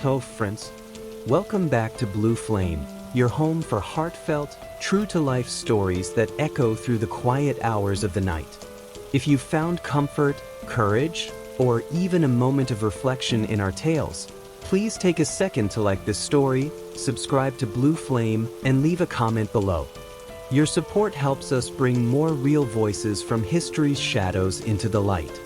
Hello friends, welcome back to Blue Flame, your home for heartfelt, true-to-life stories that echo through the quiet hours of the night. If you found comfort, courage, or even a moment of reflection in our tales, please take a second to like this story, subscribe to Blue Flame, and leave a comment below. Your support helps us bring more real voices from history's shadows into the light.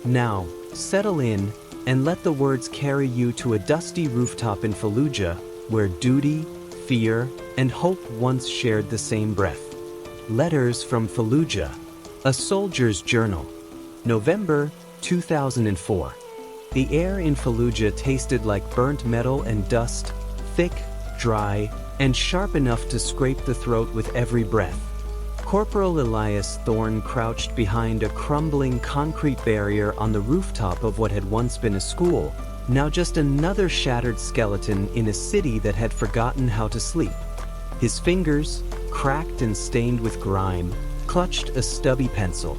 Now, settle in and let the words carry you to a dusty rooftop in Fallujah, where duty, fear, and hope once shared the same breath. Letters from Fallujah, a soldier's journal. November 2004. The air in Fallujah tasted like burnt metal and dust, thick, dry, and sharp enough to scrape the throat with every breath. Corporal Elias Thorne crouched behind a crumbling concrete barrier on the rooftop of what had once been a school, now just another shattered skeleton in a city that had forgotten how to sleep. His fingers, cracked and stained with grime, clutched a stubby pencil.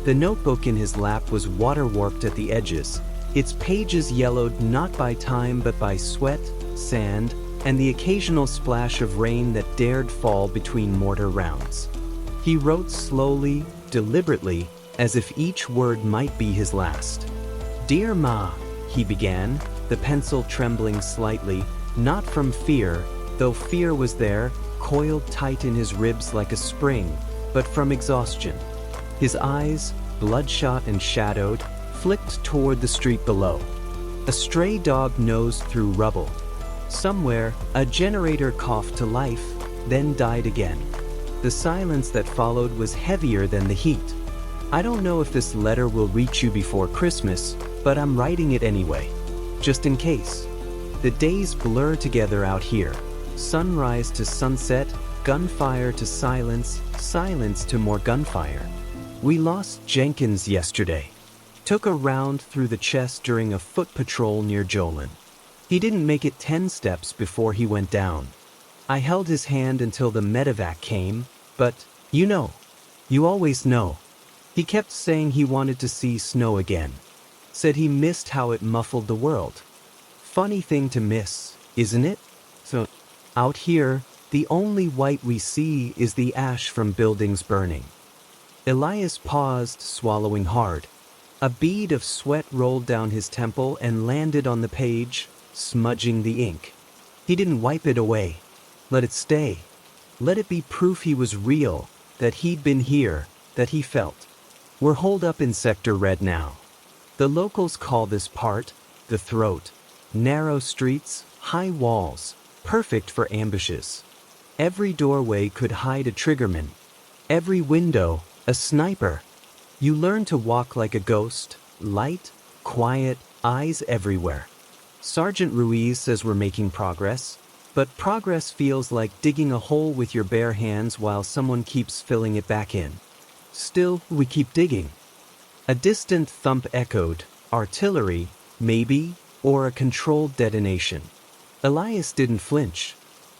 The notebook in his lap was water-warped at the edges, its pages yellowed not by time but by sweat, sand, and the occasional splash of rain that dared fall between mortar rounds. He wrote slowly, deliberately, as if each word might be his last. "Dear Ma," he began, the pencil trembling slightly, not from fear, though fear was there, coiled tight in his ribs like a spring, but from exhaustion. His eyes, bloodshot and shadowed, flicked toward the street below. A stray dog nosed through rubble. Somewhere, a generator coughed to life, then died again. The silence that followed was heavier than the heat. "I don't know if this letter will reach you before Christmas, but I'm writing it anyway. Just in case." The days blur together out here. Sunrise to sunset, gunfire to silence, silence to more gunfire. "We lost Jenkins yesterday. Took a round through the chest during a foot patrol near Jolin. He didn't make it 10 steps before he went down. I held his hand until the medevac came, but, you always know. He kept saying he wanted to see snow again. Said he missed how it muffled the world. Funny thing to miss, isn't it? So, out here, the only white we see is the ash from buildings burning." Elias paused, swallowing hard. A bead of sweat rolled down his temple and landed on the page, smudging the ink. He didn't wipe it away. Let it stay. Let it be proof he was real, that he'd been here, that he felt. "We're holed up in Sector Red now. The locals call this part the throat. Narrow streets, high walls, perfect for ambushes. Every doorway could hide a triggerman. Every window, a sniper. You learn to walk like a ghost, light, quiet, eyes everywhere. Sergeant Ruiz says we're making progress. But progress feels like digging a hole with your bare hands while someone keeps filling it back in. Still, we keep digging." A distant thump echoed, artillery, maybe, or a controlled detonation. Elias didn't flinch.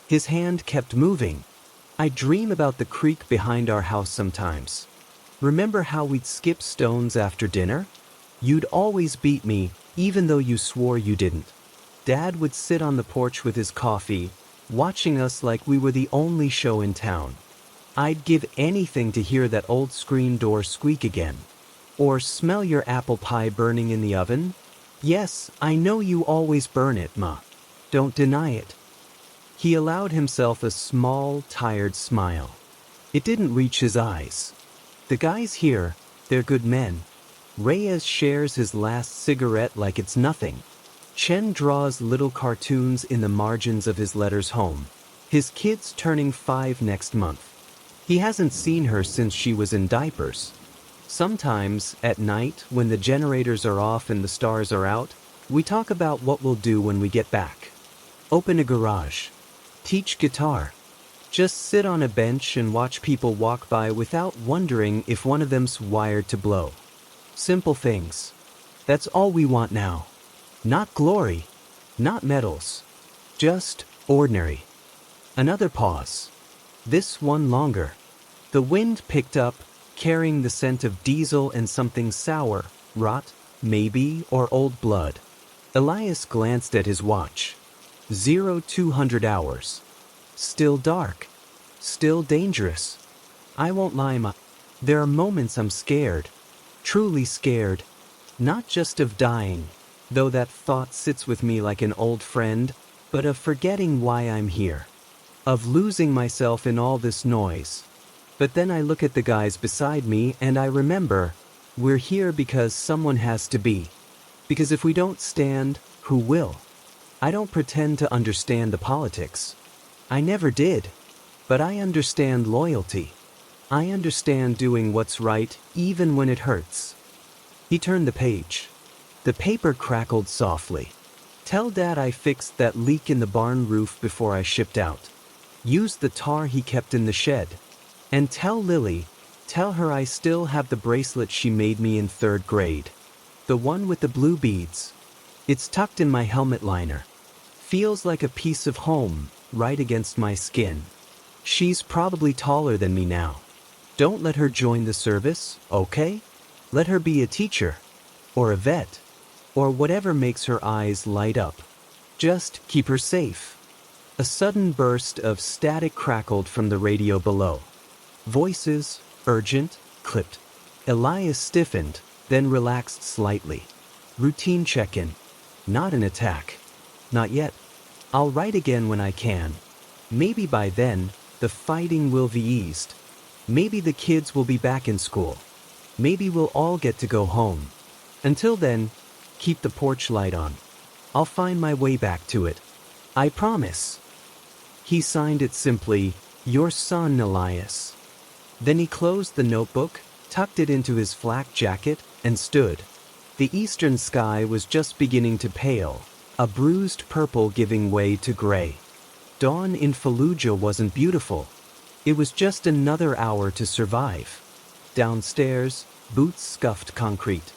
His hand kept moving. "I dream about the creek behind our house sometimes. Remember how we'd skip stones after dinner? You'd always beat me, even though you swore you didn't. Dad would sit on the porch with his coffee, watching us like we were the only show in town. I'd give anything to hear that old screen door squeak again. Or smell your apple pie burning in the oven. Yes, I know you always burn it, Ma. Don't deny it." He allowed himself a small, tired smile. It didn't reach his eyes. "The guys here, they're good men. Reyes shares his last cigarette like it's nothing. Chen draws little cartoons in the margins of his letters home. His kid's turning 5 next month. He hasn't seen her since she was in diapers. Sometimes, at night, when the generators are off and the stars are out, we talk about what we'll do when we get back. Open a garage. Teach guitar. Just sit on a bench and watch people walk by without wondering if one of them's wired to blow. Simple things. That's all we want now. Not glory, not medals, just ordinary." Another pause. This one longer. The wind picked up, carrying the scent of diesel and something sour, rot, maybe, or old blood. Elias glanced at his watch. 0200 hours. Still dark. Still dangerous. I won't lie, there are moments I'm scared. Truly scared. Not just of dying, though that thought sits with me like an old friend, but of forgetting why I'm here. Of losing myself in all this noise. But then I look at the guys beside me and I remember, we're here because someone has to be. Because if we don't stand, who will? I don't pretend to understand the politics. I never did. But I understand loyalty. I understand doing what's right even when it hurts. He turned the page. The paper crackled softly. Tell Dad I fixed that leak in the barn roof before I shipped out. Used the tar he kept in the shed. And tell Lily, tell her I still have the bracelet she made me in 3rd grade. The one with the blue beads. It's tucked in my helmet liner. Feels like a piece of home, right against my skin. She's probably taller than me now. Don't let her join the service, okay? Let her be a teacher. Or a vet. Or whatever makes her eyes light up. Just keep her safe. A sudden burst of static crackled from the radio below. Voices, urgent, clipped. Elias stiffened, then relaxed slightly. Routine check-in. Not an attack. Not yet. I'll write again when I can. Maybe by then, the fighting will be eased. Maybe the kids will be back in school. Maybe we'll all get to go home. Until then, keep the porch light on. I'll find my way back to it. I promise. He signed it simply, Your son, Elias. Then he closed the notebook, tucked it into his flak jacket, and stood. The eastern sky was just beginning to pale, a bruised purple giving way to gray. Dawn in Fallujah wasn't beautiful. It was just another hour to survive. Downstairs, boots scuffed concrete.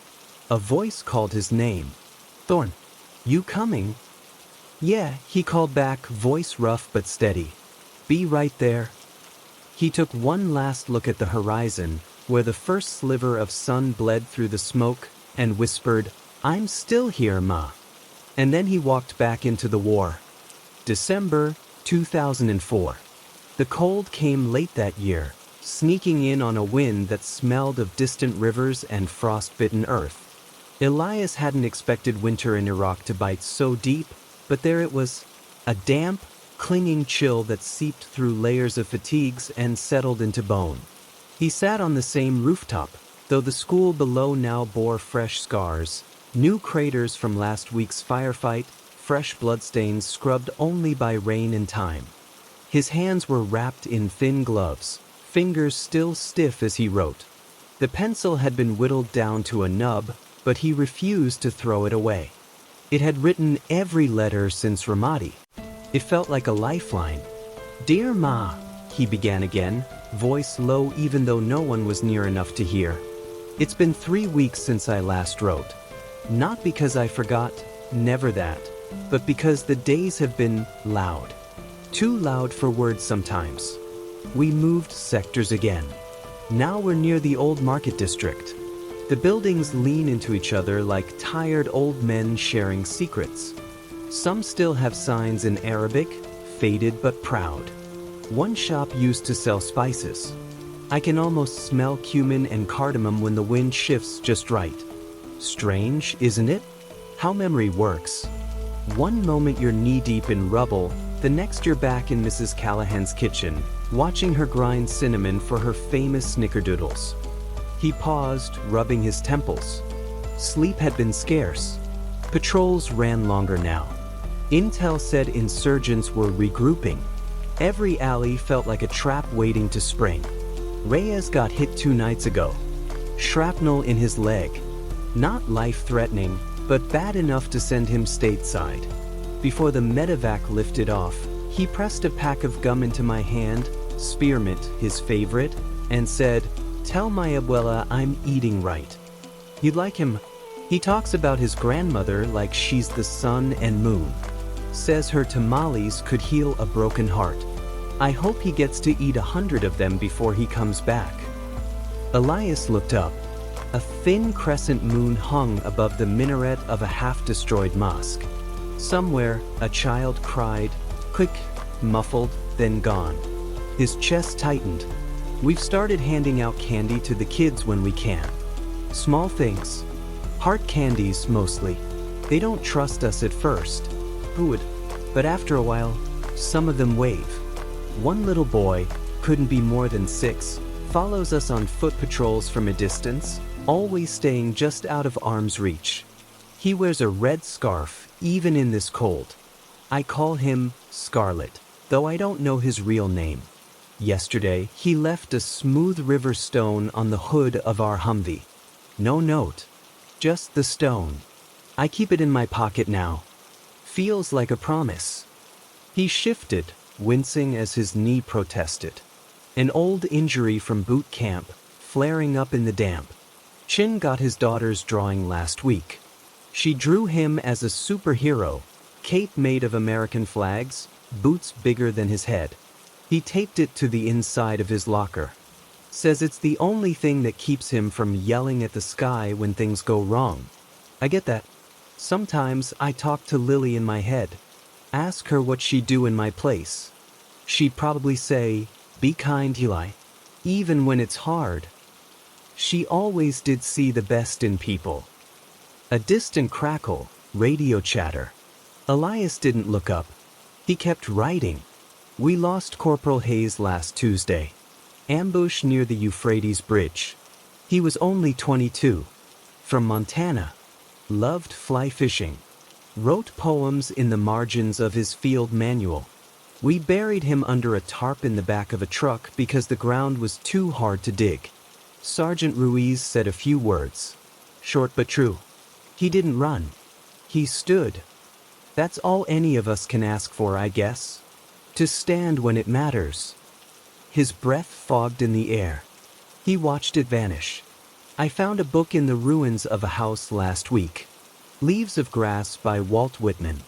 A voice called his name. Thorn. You coming? Yeah, he called back, voice rough but steady. Be right there. He took one last look at the horizon, where the first sliver of sun bled through the smoke, and whispered, I'm still here, Ma. And then he walked back into the war. December 2004. The cold came late that year, sneaking in on a wind that smelled of distant rivers and frost-bitten earth. Elias hadn't expected winter in Iraq to bite so deep, but there it was, a damp, clinging chill that seeped through layers of fatigues and settled into bone. He sat on the same rooftop, though the school below now bore fresh scars, new craters from last week's firefight, fresh bloodstains scrubbed only by rain and time. His hands were wrapped in thin gloves, fingers still stiff as he wrote. The pencil had been whittled down to a nub, but he refused to throw it away. It had written every letter since Ramadi. It felt like a lifeline. Dear Ma, he began again, voice low even though no one was near enough to hear. It's been 3 weeks since I last wrote. Not because I forgot, never that, but because the days have been loud. Too loud for words sometimes. We moved sectors again. Now we're near the old market district. The buildings lean into each other like tired old men sharing secrets. Some still have signs in Arabic, faded but proud. One shop used to sell spices. I can almost smell cumin and cardamom when the wind shifts just right. Strange, isn't it? How memory works. One moment you're knee-deep in rubble, the next you're back in Mrs. Callahan's kitchen, watching her grind cinnamon for her famous snickerdoodles. He paused, rubbing his temples. Sleep had been scarce. Patrols ran longer now. Intel said insurgents were regrouping. Every alley felt like a trap waiting to spring. Reyes got hit 2 nights ago. Shrapnel in his leg. Not life-threatening, but bad enough to send him stateside. Before the medevac lifted off, he pressed a pack of gum into my hand, spearmint, his favorite, and said, Tell my abuela I'm eating right. You'd like him. He talks about his grandmother like she's the sun and moon. Says her tamales could heal a broken heart. I hope he gets to eat 100 of them before he comes back. Elias looked up. A thin crescent moon hung above the minaret of a half-destroyed mosque. Somewhere, a child cried, click, muffled, then gone. His chest tightened. We've started handing out candy to the kids when we can. Small things. Heart candies, mostly. They don't trust us at first. Who would? But after a while, some of them wave. One little boy, couldn't be more than 6, follows us on foot patrols from a distance, always staying just out of arm's reach. He wears a red scarf, even in this cold. I call him Scarlet, though I don't know his real name. Yesterday, he left a smooth river stone on the hood of our Humvee. No note, just the stone. I keep it in my pocket now. Feels like a promise. He shifted, wincing as his knee protested. An old injury from boot camp, flaring up in the damp. Chin got his daughter's drawing last week. She drew him as a superhero, cape made of American flags, boots bigger than his head. He taped it to the inside of his locker. Says it's the only thing that keeps him from yelling at the sky when things go wrong. I get that. Sometimes I talk to Lily in my head. Ask her what she'd do in my place. She'd probably say, be kind, Eli. Even when it's hard. She always did see the best in people. A distant crackle, radio chatter. Elias didn't look up. He kept writing. We lost Corporal Hayes last Tuesday. Ambush near the Euphrates Bridge. He was only 22. From Montana. Loved fly fishing. Wrote poems in the margins of his field manual. We buried him under a tarp in the back of a truck because the ground was too hard to dig. Sergeant Ruiz said a few words. Short but true. He didn't run. He stood. That's all any of us can ask for, I guess. To stand when it matters. His breath fogged in the air. He watched it vanish. I found a book in the ruins of a house last week. Leaves of Grass by Walt Whitman.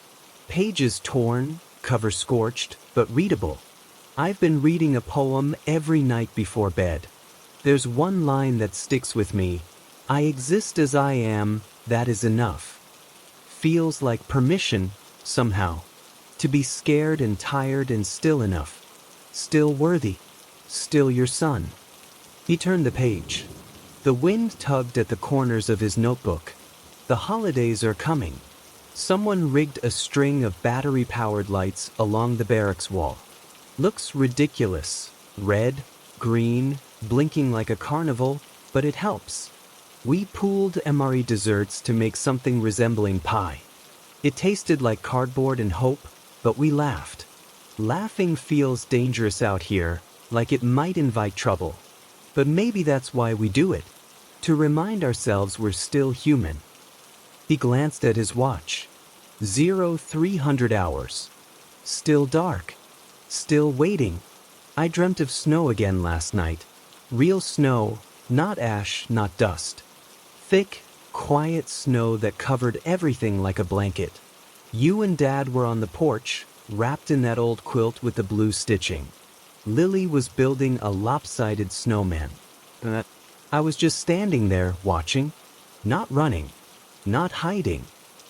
Pages torn, cover scorched, but readable. I've been reading a poem every night before bed. There's one line that sticks with me. I exist as I am, that is enough. Feels like permission, somehow. To be scared and tired and still enough. Still worthy. Still your son. He turned the page. The wind tugged at the corners of his notebook. The holidays are coming. Someone rigged a string of battery-powered lights along the barracks wall. Looks ridiculous. Red, green, blinking like a carnival, but it helps. We pooled MRE desserts to make something resembling pie. It tasted like cardboard and hope, but we laughed. Laughing feels dangerous out here, like it might invite trouble. But maybe that's why we do it. To remind ourselves we're still human. He glanced at his watch. 0300 hours. Still dark. Still waiting. I dreamt of snow again last night. Real snow, not ash, not dust. Thick, quiet snow that covered everything like a blanket. You and Dad were on the porch, wrapped in that old quilt with the blue stitching. Lily was building a lopsided snowman. I was just standing there, watching. Not running. Not hiding.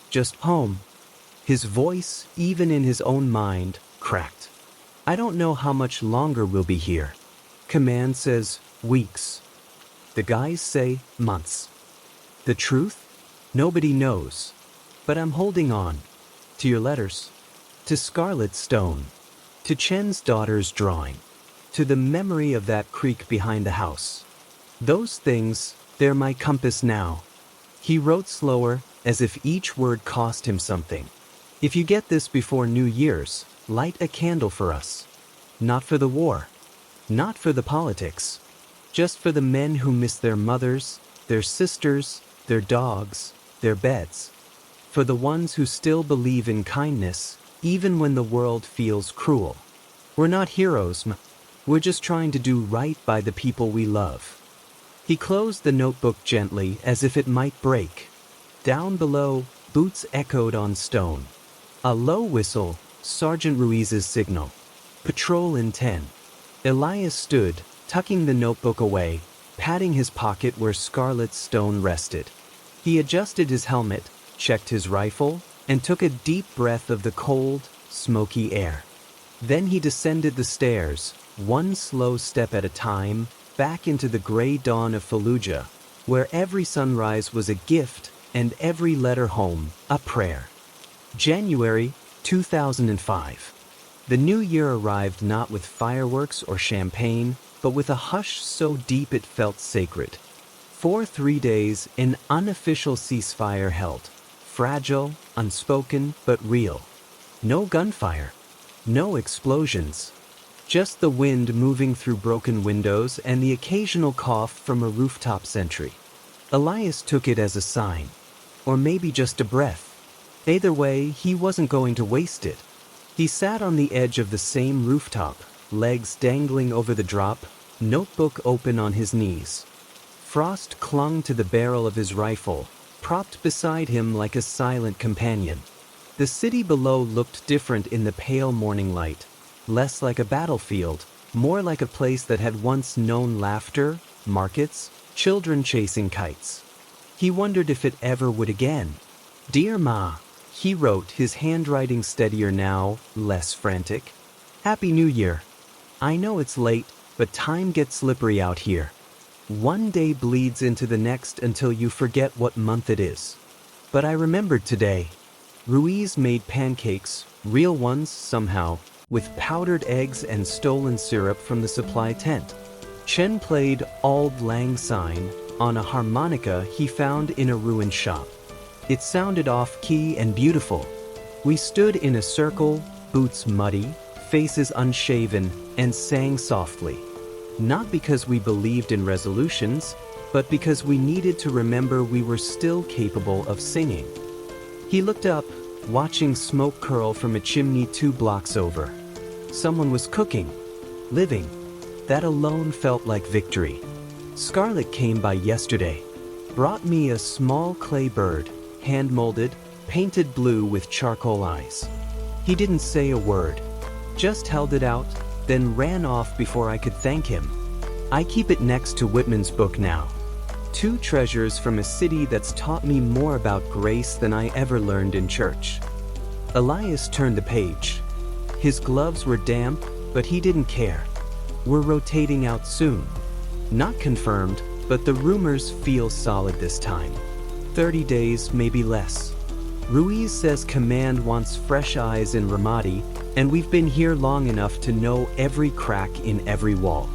Just home. His voice, even in his own mind, cracked. I don't know how much longer we'll be here. Command says, weeks. The guys say, months. The truth? Nobody knows. But I'm holding on. To your letters. To Scarlet Stone. To Chen's daughter's drawing. To the memory of that creek behind the house. Those things, they're my compass now. He wrote slower, as if each word cost him something. If you get this before New Year's, light a candle for us. Not for the war. Not for the politics. Just for the men who miss their mothers, their sisters, their dogs, their beds. For the ones who still believe in kindness, even when the world feels cruel. We're not heroes, we're just trying to do right by the people we love. He closed the notebook gently as if it might break. Down below, boots echoed on stone. A low whistle, Sergeant Ruiz's signal. Patrol in 10. Elias stood, tucking the notebook away, patting his pocket where Scarlet's stone rested. He adjusted his helmet, checked his rifle, and took a deep breath of the cold, smoky air. Then he descended the stairs, one slow step at a time, back into the gray dawn of Fallujah, where every sunrise was a gift and every letter home a prayer. January 2005. The new year arrived not with fireworks or champagne, but with a hush so deep it felt sacred. For 3 days, an unofficial ceasefire held. Fragile, unspoken, but real. No gunfire. No explosions. Just the wind moving through broken windows and the occasional cough from a rooftop sentry. Elias took it as a sign. Or maybe just a breath. Either way, he wasn't going to waste it. He sat on the edge of the same rooftop, legs dangling over the drop, notebook open on his knees. Frost clung to the barrel of his rifle, propped beside him like a silent companion. The city below looked different in the pale morning light, less like a battlefield, more like a place that had once known laughter, markets, children chasing kites. He wondered if it ever would again. "Dear Ma," he wrote, his handwriting steadier now, less frantic. "Happy New Year. I know it's late, but time gets slippery out here. One day bleeds into the next until you forget what month it is. But I remembered today. Ruiz made pancakes, real ones somehow, with powdered eggs and stolen syrup from the supply tent. Chen played Auld Lang Syne on a harmonica he found in a ruined shop. It sounded off-key and beautiful. We stood in a circle, boots muddy, faces unshaven, and sang softly. Not because we believed in resolutions, but because we needed to remember we were still capable of singing. He looked up, watching smoke curl from a chimney 2 blocks over. Someone was cooking, living. That alone felt like victory. Scarlet came by yesterday, brought me a small clay bird, hand-molded, painted blue with charcoal eyes. He didn't say a word, just held it out, then ran off before I could thank him. I keep it next to Whitman's book now. 2 treasures from a city that's taught me more about grace than I ever learned in church. Elias turned the page. His gloves were damp, but he didn't care. We're rotating out soon. Not confirmed, but the rumors feel solid this time. 30 days, maybe less. Ruiz says command wants fresh eyes in Ramadi, and we've been here long enough to know every crack in every wall.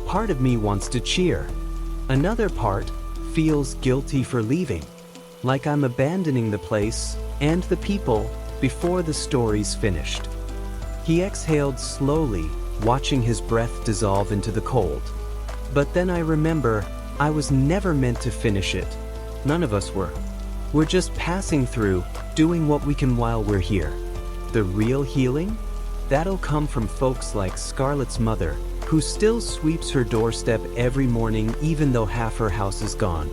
Part of me wants to cheer. Another part feels guilty for leaving, like I'm abandoning the place and the people before the story's finished. He exhaled slowly, watching his breath dissolve into the cold. But then I remember, I was never meant to finish it. None of us were. We're just passing through, doing what we can while we're here. The real healing? That'll come from folks like Scarlet's mother, who still sweeps her doorstep every morning even though half her house is gone.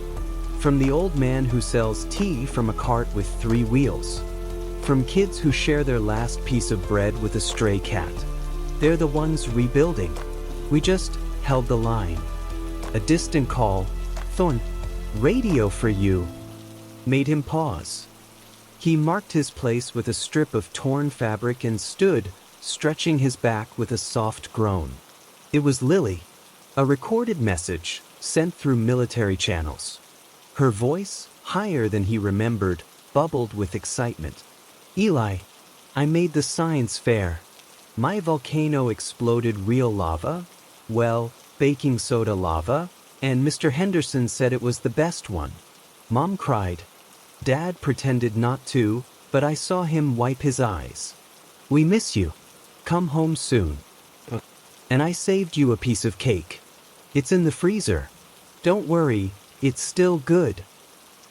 From the old man who sells tea from a cart with 3 wheels. From kids who share their last piece of bread with a stray cat. They're the ones rebuilding. We just held the line. A distant call, "Thorn, radio for you," made him pause. He marked his place with a strip of torn fabric and stood, stretching his back with a soft groan. It was Lily, a recorded message sent through military channels. Her voice, higher than he remembered, bubbled with excitement. "Eli, I made the science fair. My volcano exploded real lava, well, baking soda lava, and Mr. Henderson said it was the best one." Mom cried. Dad pretended not to, but I saw him wipe his eyes. "We miss you. Come home soon. And I saved you a piece of cake. It's in the freezer. Don't worry, it's still good."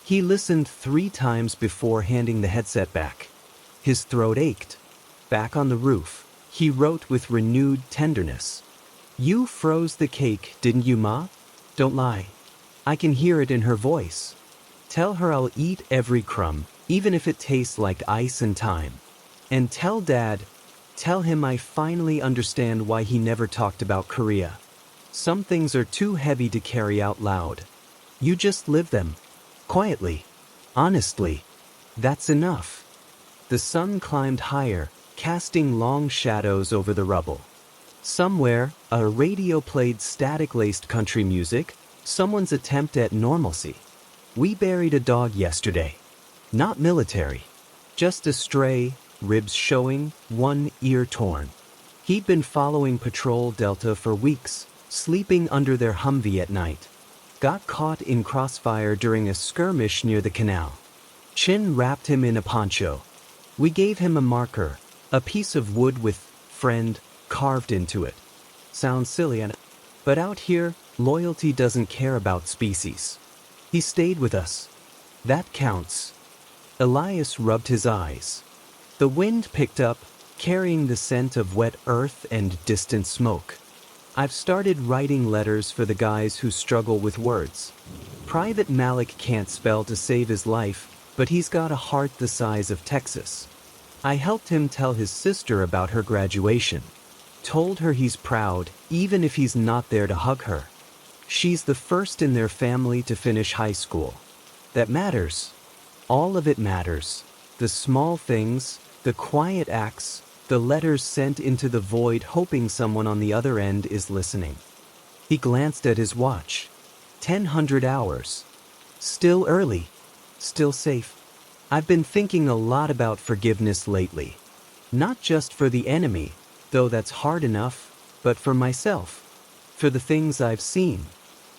He listened 3 times before handing the headset back. His throat ached. Back on the roof, he wrote with renewed tenderness. "You froze the cake, didn't you, Ma? Don't lie. I can hear it in her voice. Tell her I'll eat every crumb, even if it tastes like ice and thyme. And tell Dad, tell him I finally understand why he never talked about Korea. Some things are too heavy to carry out loud. You just live them. Quietly. Honestly. That's enough. The sun climbed higher, casting long shadows over the rubble. Somewhere, a radio played static-laced country music, someone's attempt at normalcy. We buried a dog yesterday. Not military. Just a stray, ribs showing, one ear torn. He'd been following Patrol Delta for weeks, sleeping under their Humvee at night. Got caught in crossfire during a skirmish near the canal. Chin wrapped him in a poncho. We gave him a marker, a piece of wood with "friend" carved into it. Sounds silly, but out here, loyalty doesn't care about species. He stayed with us. That counts. Elias rubbed his eyes. The wind picked up, carrying the scent of wet earth and distant smoke. I've started writing letters for the guys who struggle with words. Private Malik can't spell to save his life, but he's got a heart the size of Texas. I helped him tell his sister about her graduation. Told her he's proud, even if he's not there to hug her. She's the first in their family to finish high school. That matters. All of it matters. The small things, the quiet acts, the letters sent into the void hoping someone on the other end is listening. He glanced at his watch. 1,000 hours. Still early. Still safe. I've been thinking a lot about forgiveness lately. Not just for the enemy, though that's hard enough, but for myself. For the things I've seen.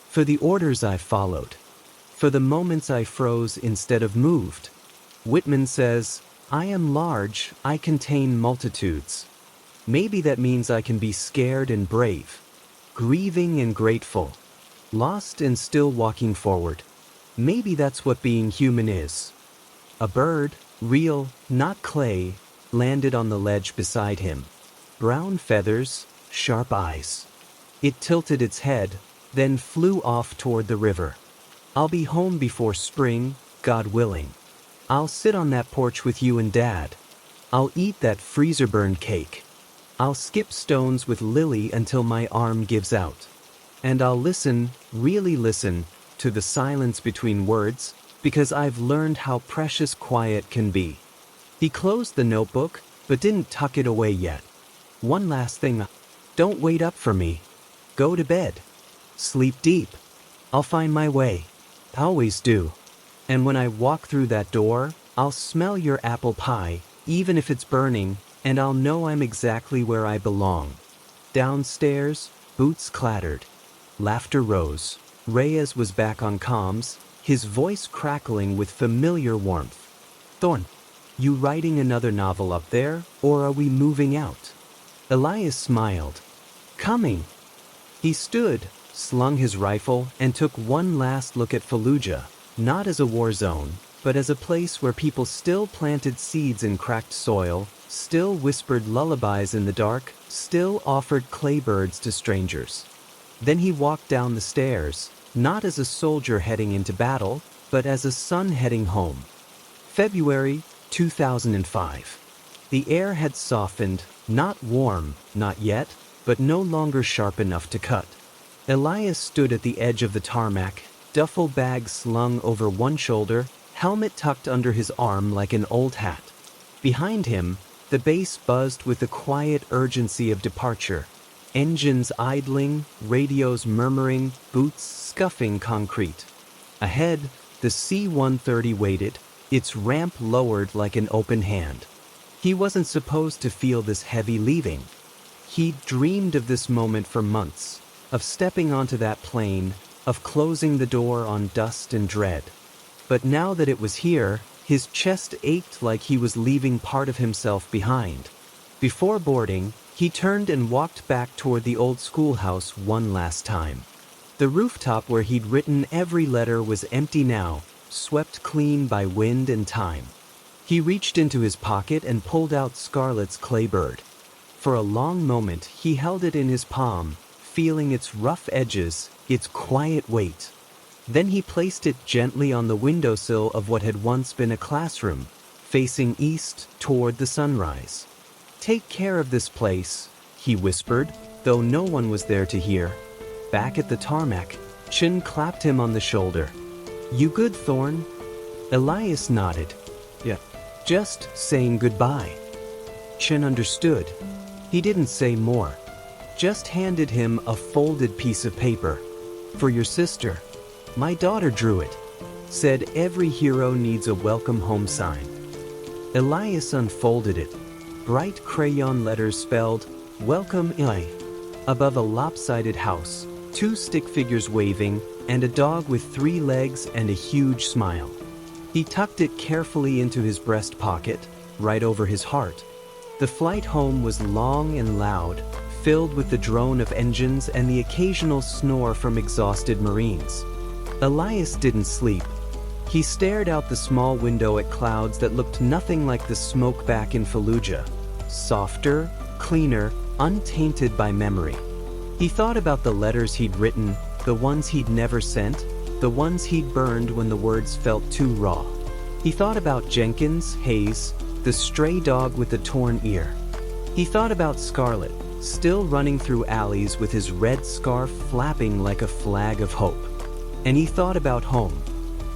For the orders I've followed. For the moments I froze instead of moved. Whitman says, I am large, I contain multitudes. Maybe that means I can be scared and brave. Grieving and grateful. Lost and still walking forward. Maybe that's what being human is. A bird, real, not clay, landed on the ledge beside him. Brown feathers, sharp eyes. It tilted its head, then flew off toward the river. I'll be home before spring, God willing. I'll sit on that porch with you and Dad. I'll eat that freezer-burned cake. I'll skip stones with Lily until my arm gives out. And I'll listen, really listen, to the silence between words, because I've learned how precious quiet can be. He closed the notebook, but didn't tuck it away yet. One last thing. Don't wait up for me. Go to bed. Sleep deep. I'll find my way. Always do. And when I walk through that door, I'll smell your apple pie, even if it's burning, and I'll know I'm exactly where I belong. Downstairs, boots clattered. Laughter rose. Reyes was back on comms, his voice crackling with familiar warmth. Thorn, you writing another novel up there, or are we moving out? Elias smiled. Coming. He stood, slung his rifle, and took one last look at Fallujah, not as a war zone, but as a place where people still planted seeds in cracked soil, still whispered lullabies in the dark, still offered clay birds to strangers. Then he walked down the stairs, not as a soldier heading into battle, but as a son heading home. February 2005. The air had softened, not warm, not yet, but no longer sharp enough to cut. Elias stood at the edge of the tarmac, duffel bag slung over one shoulder, helmet tucked under his arm like an old hat. Behind him, the base buzzed with the quiet urgency of departure. Engines idling, radios murmuring, boots scuffing concrete. Ahead, the C-130 waited, its ramp lowered like an open hand. He wasn't supposed to feel this heavy leaving. He'd dreamed of this moment for months, of stepping onto that plane, of closing the door on dust and dread. But now that it was here, his chest ached like he was leaving part of himself behind. Before boarding, he turned and walked back toward the old schoolhouse one last time. The rooftop where he'd written every letter was empty now, swept clean by wind and time. He reached into his pocket and pulled out Scarlett's claybird. For a long moment, he held it in his palm, feeling its rough edges, its quiet weight. Then he placed it gently on the windowsill of what had once been a classroom, facing east toward the sunrise. Take care of this place, he whispered, though no one was there to hear. Back at the tarmac, Chen clapped him on the shoulder. "You good, Thorn?" Elias nodded. "Yeah, just saying goodbye." Chen understood. He didn't say more, just handed him a folded piece of paper. "For your sister. My daughter drew it. Said every hero needs a welcome home sign." Elias unfolded it. Bright crayon letters spelled, "Welcome I." Above a lopsided house, 2 stick figures waving, and a dog with 3 legs and a huge smile. He tucked it carefully into his breast pocket, right over his heart. The flight home was long and loud, filled with the drone of engines and the occasional snore from exhausted Marines. Elias didn't sleep. He stared out the small window at clouds that looked nothing like the smoke back in Fallujah. Softer, cleaner, untainted by memory. He thought about the letters he'd written, the ones he'd never sent, the ones he'd burned when the words felt too raw. He thought about Jenkins, Hayes, the stray dog with the torn ear. He thought about Scarlet, still running through alleys with his red scarf flapping like a flag of hope. And he thought about home.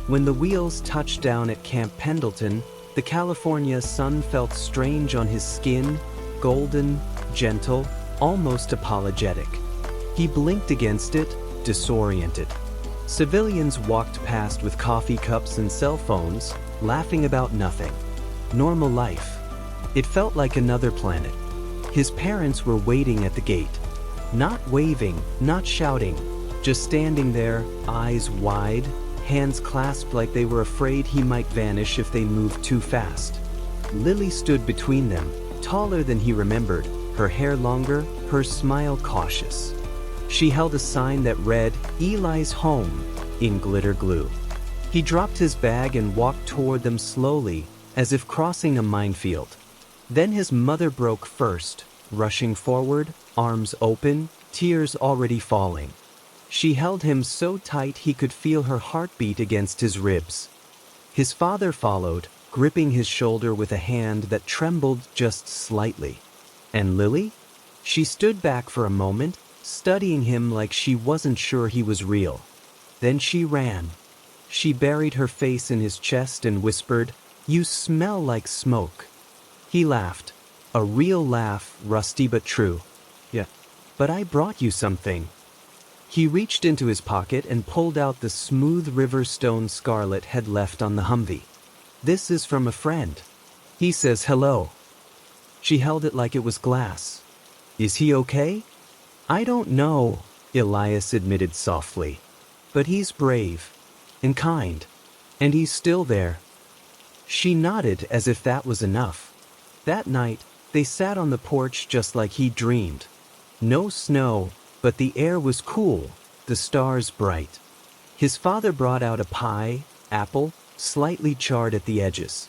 When the wheels touched down at Camp Pendleton, the California sun felt strange on his skin, golden, gentle, almost apologetic. He blinked against it, disoriented. Civilians walked past with coffee cups and cell phones, laughing about nothing. Normal life. It felt like another planet. His parents were waiting at the gate. Not waving, not shouting, just standing there, eyes wide, hands clasped like they were afraid he might vanish if they moved too fast. Lily stood between them, taller than he remembered, her hair longer, her smile cautious. She held a sign that read, "Eli's home," in glitter glue. He dropped his bag and walked toward them slowly, as if crossing a minefield. Then his mother broke first, rushing forward, arms open, tears already falling. She held him so tight he could feel her heartbeat against his ribs. His father followed, gripping his shoulder with a hand that trembled just slightly. And Lily? She stood back for a moment, studying him like she wasn't sure he was real. Then she ran. She buried her face in his chest and whispered, "You smell like smoke." He laughed. A real laugh, rusty but true. "Yeah, but I brought you something." He reached into his pocket and pulled out the smooth river stone Scarlet had left on the Humvee. "This is from a friend. He says hello." She held it like it was glass. "Is he okay?" "I don't know," Elias admitted softly. "But he's brave. And kind. And he's still there." She nodded as if that was enough. That night, they sat on the porch just like he dreamed. No snow, but the air was cool, the stars bright. His father brought out a pie, apple, slightly charred at the edges.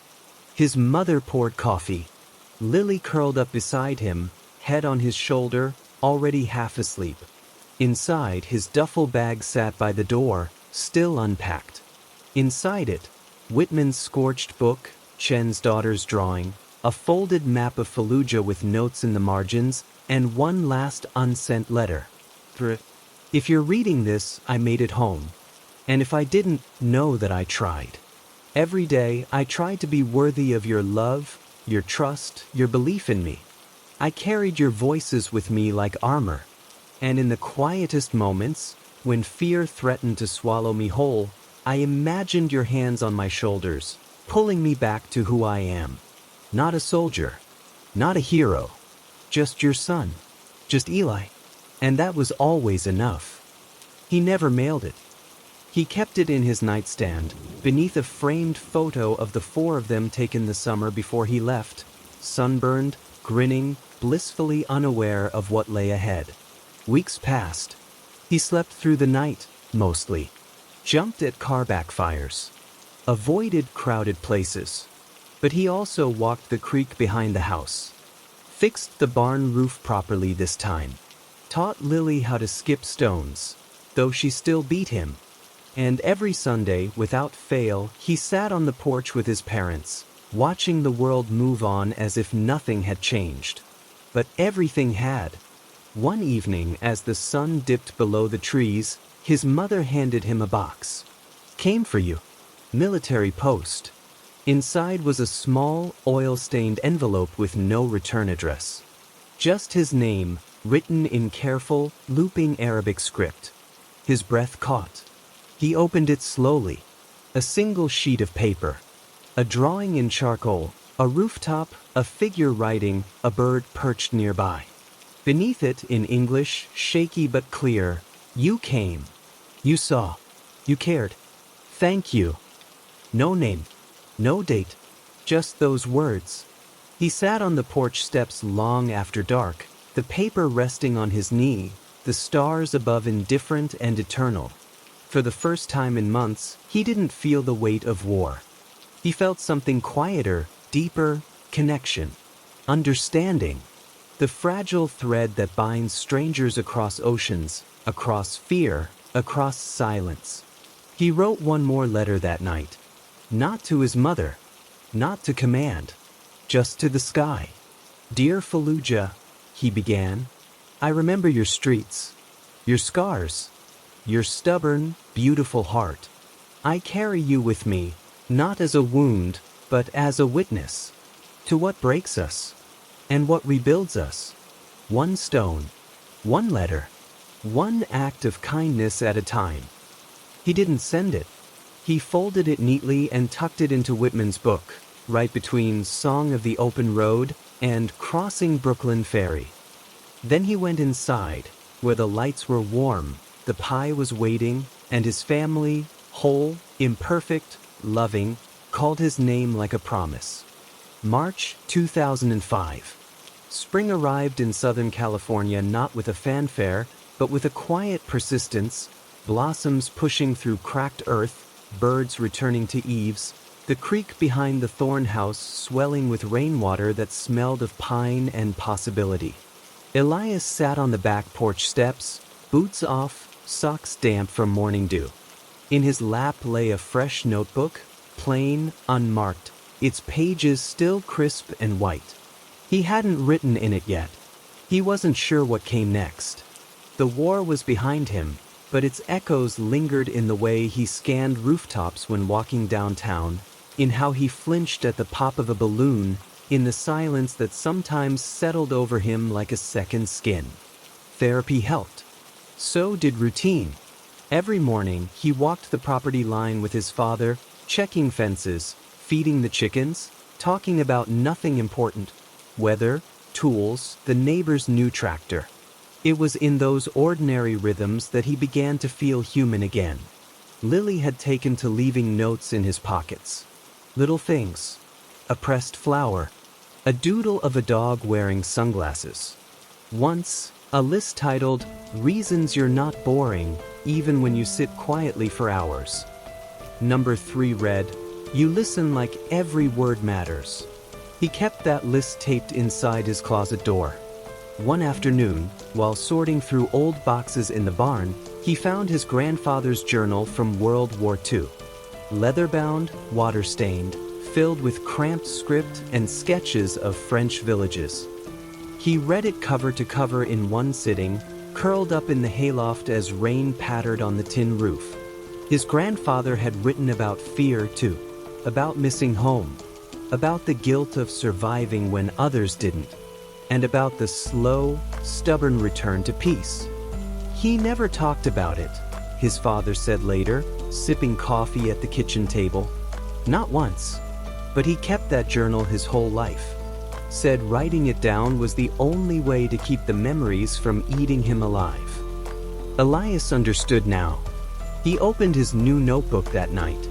His mother poured coffee. Lily curled up beside him, head on his shoulder, already half asleep. Inside, his duffel bag sat by the door, still unpacked. Inside it, Whitman's scorched book, Chen's daughter's drawing, a folded map of Fallujah with notes in the margins, and one last unsent letter. "If you're reading this, I made it home. And if I didn't, know that I tried. Every day, I tried to be worthy of your love, your trust, your belief in me. I carried your voices with me like armor. And in the quietest moments, when fear threatened to swallow me whole, I imagined your hands on my shoulders, pulling me back to who I am. Not a soldier, not a hero, just your son, just Eli. And that was always enough." He never mailed it. He kept it in his nightstand, beneath a framed photo of the 4 of them taken the summer before he left, sunburned, grinning, blissfully unaware of what lay ahead. Weeks passed. He slept through the night, mostly. Jumped at car backfires. Avoided crowded places. But he also walked the creek behind the house. Fixed the barn roof properly this time. Taught Lily how to skip stones, though she still beat him. And every Sunday, without fail, he sat on the porch with his parents, watching the world move on as if nothing had changed. But everything had. One evening, as the sun dipped below the trees, his mother handed him a box. "Came for you. Military post." Inside was a small, oil-stained envelope with no return address. Just his name, written in careful, looping Arabic script. His breath caught. He opened it slowly. A single sheet of paper. A drawing in charcoal, a rooftop, a figure riding, a bird perched nearby. Beneath it, in English, shaky but clear, "You came. You saw. You cared. Thank you." No name. No date. Just those words. He sat on the porch steps long after dark, the paper resting on his knee, the stars above indifferent and eternal. For the first time in months, he didn't feel the weight of war. He felt something quieter, deeper, connection. Understanding. The fragile thread that binds strangers across oceans, across fear, across silence. He wrote one more letter that night. Not to his mother. Not to command. Just to the sky. "Dear Fallujah," he began, "I remember your streets, your scars, your stubborn, beautiful heart. I carry you with me, not as a wound, but as a witness to what breaks us and what rebuilds us. One stone, one letter, one act of kindness at a time." He didn't send it. He folded it neatly and tucked it into Whitman's book, right between Song of the Open Road and Crossing Brooklyn Ferry. Then he went inside, where the lights were warm, the pie was waiting, and his family, whole, imperfect, loving, called his name like a promise. March 2005. Spring arrived in Southern California not with a fanfare, but with a quiet persistence, blossoms pushing through cracked earth, birds returning to eaves, the creek behind the thorn house swelling with rainwater that smelled of pine and possibility. Elias sat on the back porch steps, boots off, socks damp from morning dew. In his lap lay a fresh notebook, plain, unmarked, its pages still crisp and white. He hadn't written in it yet. He wasn't sure what came next. The war was behind him, but its echoes lingered in the way he scanned rooftops when walking downtown, in how he flinched at the pop of a balloon, in the silence that sometimes settled over him like a second skin. Therapy helped. So did routine. Every morning, he walked the property line with his father, checking fences, feeding the chickens, talking about nothing important. Weather, tools, the neighbor's new tractor. It was in those ordinary rhythms that he began to feel human again. Lily had taken to leaving notes in his pockets. Little things. A pressed flower. A doodle of a dog wearing sunglasses. Once, a list titled, "Reasons You're Not Boring, Even When You Sit Quietly for Hours." Number 3 read, "You listen like every word matters." He kept that list taped inside his closet door. One afternoon, while sorting through old boxes in the barn, he found his grandfather's journal from World War II. Leather-bound, water-stained, filled with cramped script and sketches of French villages. He read it cover to cover in one sitting, curled up in the hayloft as rain pattered on the tin roof. His grandfather had written about fear too, about missing home, about the guilt of surviving when others didn't, and about the slow, stubborn return to peace. "He never talked about it," his father said later, sipping coffee at the kitchen table. "Not once. But he kept that journal his whole life. Said writing it down was the only way to keep the memories from eating him alive." Elias understood now. He opened his new notebook that night.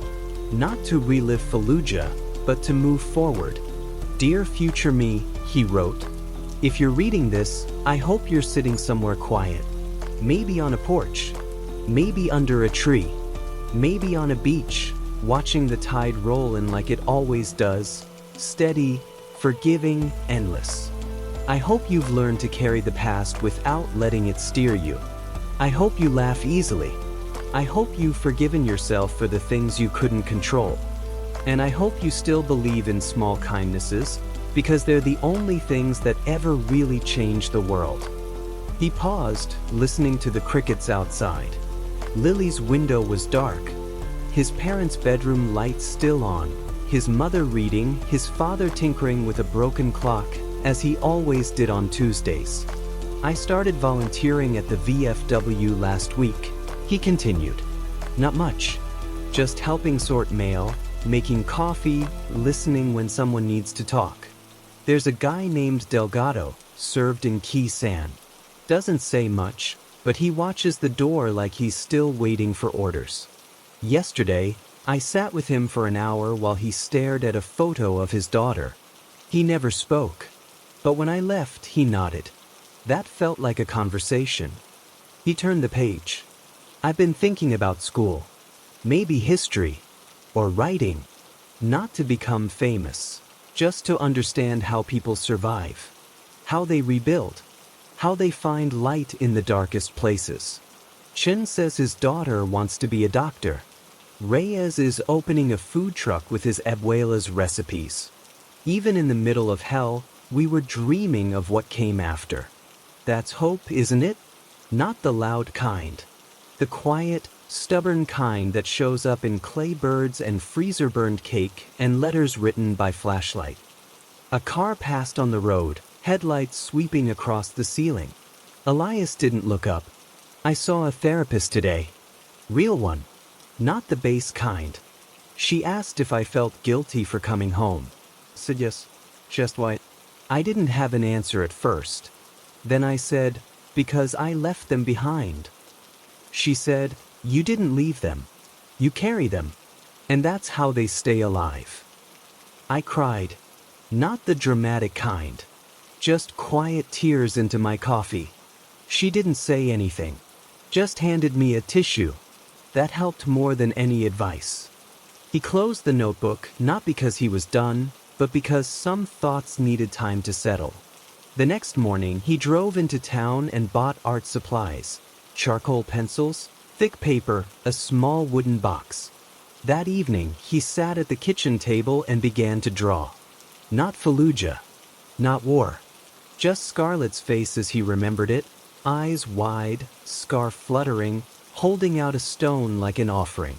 Not to relive Fallujah, but to move forward. "Dear future me," he wrote, "if you're reading this, I hope you're sitting somewhere quiet. Maybe on a porch. Maybe under a tree. Maybe on a beach, watching the tide roll in like it always does, steady, forgiving, endless. I hope you've learned to carry the past without letting it steer you. I hope you laugh easily. I hope you've forgiven yourself for the things you couldn't control. And I hope you still believe in small kindnesses, because they're the only things that ever really change the world." He paused, listening to the crickets outside. Lily's window was dark. His parents' bedroom light still on, his mother reading, his father tinkering with a broken clock, as he always did on Tuesdays. I started volunteering at the VFW last week, he continued. Not much. Just helping sort mail, making coffee, listening when someone needs to talk. There's a guy named Delgado, served in Key San. Doesn't say much, but he watches the door like he's still waiting for orders. Yesterday, I sat with him for an hour while he stared at a photo of his daughter. He never spoke, but when I left, he nodded. That felt like a conversation. He turned the page. I've been thinking about school. Maybe history. Or writing. Not to become famous. Just to understand how people survive. How they rebuild. How they find light in the darkest places. Chen says his daughter wants to be a doctor. Reyes is opening a food truck with his abuela's recipes. Even in the middle of hell, we were dreaming of what came after. That's hope, isn't it? Not the loud kind. The quiet, stubborn kind that shows up in clay birds and freezer-burned cake and letters written by flashlight. A car passed on the road, headlights sweeping across the ceiling. Elias didn't look up. I saw a therapist today. Real one. Not the base kind. She asked if I felt guilty for coming home. Said yes. Just why? I didn't have an answer at first. Then I said, because I left them behind. She said, you didn't leave them. You carry them. And that's how they stay alive. I cried. Not the dramatic kind. Just quiet tears into my coffee. She didn't say anything. Just handed me a tissue. That helped more than any advice. He closed the notebook, not because he was done, but because some thoughts needed time to settle. The next morning, he drove into town and bought art supplies. Charcoal pencils, thick paper, a small wooden box. That evening, he sat at the kitchen table and began to draw. Not Fallujah. Not war. Just Scarlett's face as he remembered it, eyes wide, scarf fluttering, holding out a stone like an offering.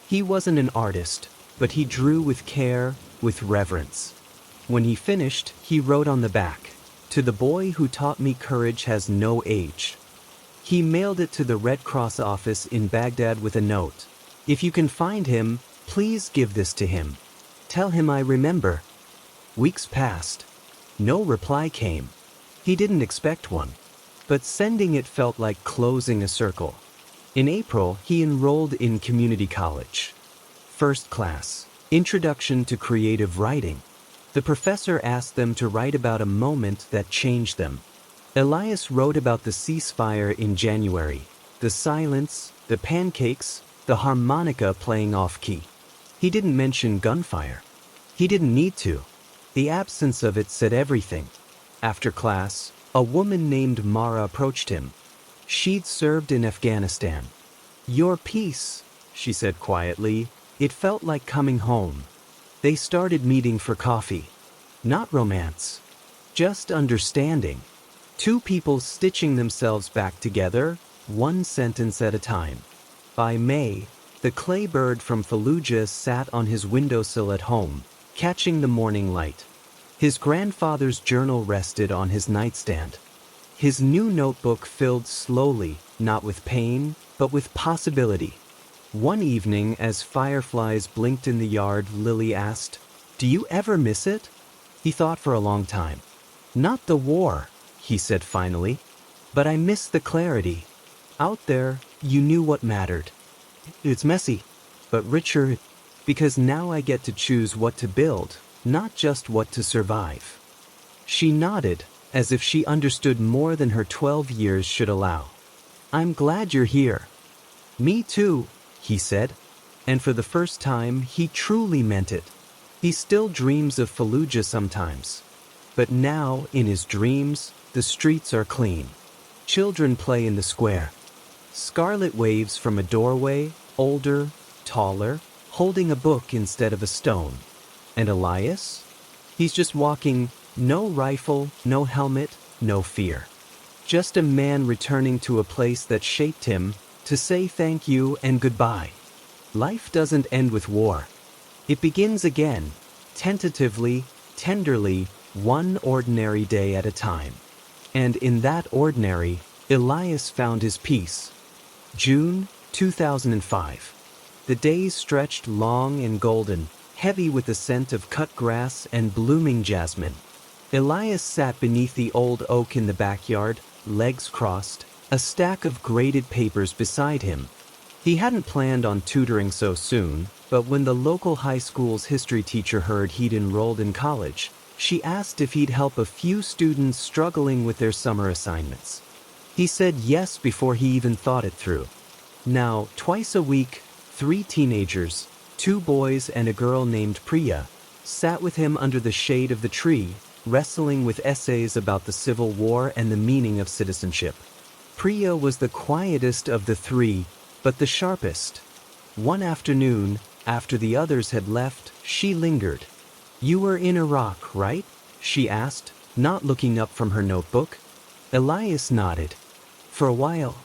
He wasn't an artist, but he drew with care, with reverence. When he finished, he wrote on the back, "To the boy who taught me courage has no age." He mailed it to the Red Cross office in Baghdad with a note. "If you can find him, please give this to him. Tell him I remember." Weeks passed. No reply came. He didn't expect one. But sending it felt like closing a circle. In April, he enrolled in community college. First class, Introduction to Creative Writing. The professor asked them to write about a moment that changed them. Elias wrote about the ceasefire in January, the silence, the pancakes, the harmonica playing off-key. He didn't mention gunfire. He didn't need to. The absence of it said everything. After class, a woman named Mara approached him. She'd served in Afghanistan. "Your piece," she said quietly. It felt like coming home. They started meeting for coffee. Not romance. Just understanding. Two people stitching themselves back together, one sentence at a time. By May, the clay bird from Fallujah sat on his windowsill at home, catching the morning light. His grandfather's journal rested on his nightstand. His new notebook filled slowly, not with pain, but with possibility. One evening, as fireflies blinked in the yard, Lily asked, "Do you ever miss it?" He thought for a long time. "Not the war," he said finally, "but I miss the clarity. Out there, you knew what mattered. It's messy, but richer, because now I get to choose what to build, not just what to survive." She nodded, as if she understood more than her 12 years should allow. "I'm glad you're here." "Me too," he said, and for the first time, he truly meant it. He still dreams of Fallujah sometimes. But now, in his dreams, the streets are clean. Children play in the square. Scarlet waves from a doorway, older, taller, holding a book instead of a stone. And Elias? He's just walking, no rifle, no helmet, no fear. Just a man returning to a place that shaped him, to say thank you and goodbye. Life doesn't end with war. It begins again, tentatively, tenderly, one ordinary day at a time. And in that ordinary, Elias found his peace. June 2005. The days stretched long and golden, heavy with the scent of cut grass and blooming jasmine. Elias sat beneath the old oak in the backyard, legs crossed, a stack of graded papers beside him. He hadn't planned on tutoring so soon, but when the local high school's history teacher heard he'd enrolled in college, she asked if he'd help a few students struggling with their summer assignments. He said yes before he even thought it through. Now, twice a week, 3 teenagers, 2 boys and a girl named Priya, sat with him under the shade of the tree, wrestling with essays about the Civil War and the meaning of citizenship. Priya was the quietest of the 3, but the sharpest. One afternoon, after the others had left, she lingered. "You were in Iraq, right?" she asked, not looking up from her notebook. Elias nodded. "For a while."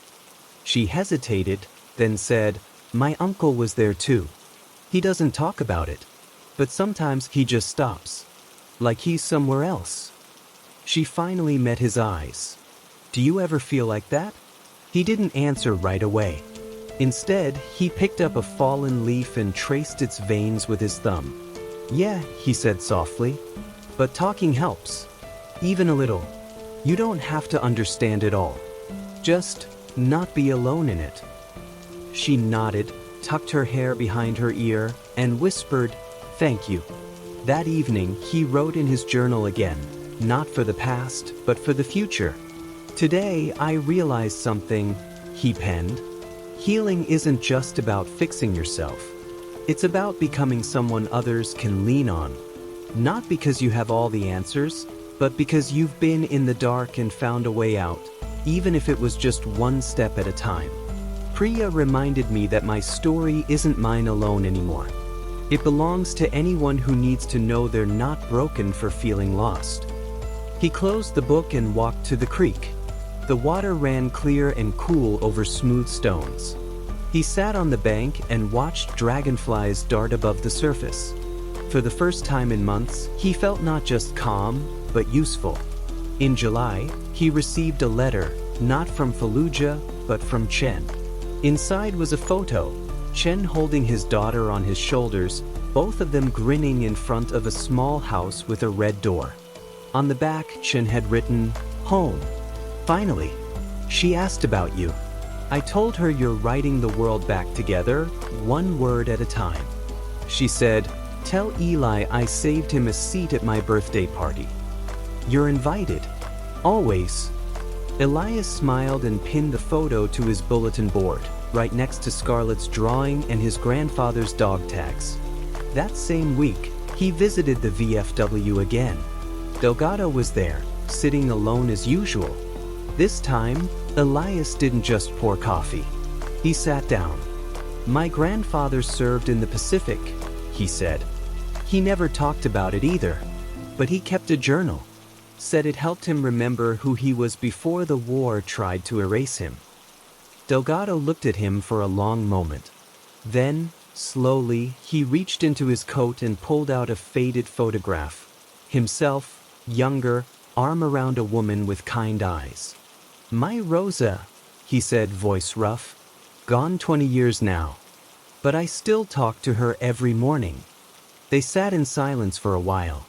She hesitated, then said, "My uncle was there too. He doesn't talk about it, but sometimes he just stops. Like he's somewhere else." She finally met his eyes. "Do you ever feel like that?" He didn't answer right away. Instead, he picked up a fallen leaf and traced its veins with his thumb. "Yeah," he said softly, "but talking helps. Even a little. You don't have to understand it all. Just not be alone in it." She nodded, tucked her hair behind her ear, and whispered, "Thank you." That evening, he wrote in his journal again, not for the past, but for the future. "Today, I realized something," he penned. "Healing isn't just about fixing yourself. It's about becoming someone others can lean on. Not because you have all the answers, but because you've been in the dark and found a way out, even if it was just one step at a time." Priya reminded me that my story isn't mine alone anymore. It belongs to anyone who needs to know they're not broken for feeling lost. He closed the book and walked to the creek. The water ran clear and cool over smooth stones. He sat on the bank and watched dragonflies dart above the surface. For the first time in months, he felt not just calm, but useful. In July, he received a letter, not from Fallujah, but from Chen. Inside was a photo, Chen holding his daughter on his shoulders, both of them grinning in front of a small house with a red door. On the back, Chen had written, "Home. Finally. She asked about you. I told her you're writing the world back together, one word at a time." She said, "Tell Eli I saved him a seat at my birthday party. You're invited. Always." Elias smiled and pinned the photo to his bulletin board, right next to Scarlett's drawing and his grandfather's dog tags. That same week, he visited the VFW again. Delgado was there, sitting alone as usual. This time, Elias didn't just pour coffee. He sat down. "My grandfather served in the Pacific," he said. He never talked about it either, but he kept a journal. Said it helped him remember who he was before the war tried to erase him. Delgado looked at him for a long moment. Then, slowly, he reached into his coat and pulled out a faded photograph. Himself, younger, arm around a woman with kind eyes. "My Rosa," he said, voice rough. "Gone 20 years now. But I still talk to her every morning." They sat in silence for a while.